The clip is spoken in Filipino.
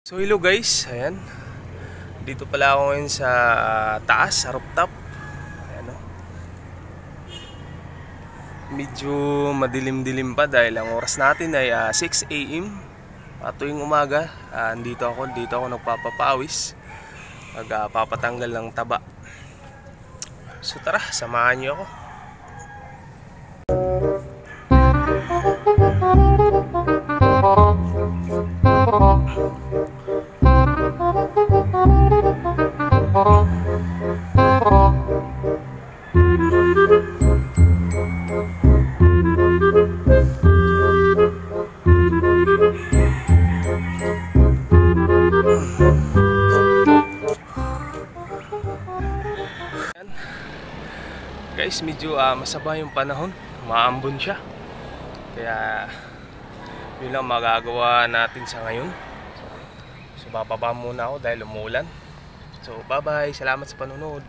So hello guys, ayan. Dito pala ako ngayon sa taas, sa rooftop. Ayan o. Medyo madilim-dilim pa dahil ang oras natin ay 6 AM. Tuwing umaga, dito ako nagpapapawis. Papatanggal ng taba. So tara, samahan niyo ako. Guys, medyo masaba yung panahon, maambon siya. Kaya yun lang magagawa natin sa ngayon. So bababa muna ako dahil umuulan. So bye bye, salamat sa panonood.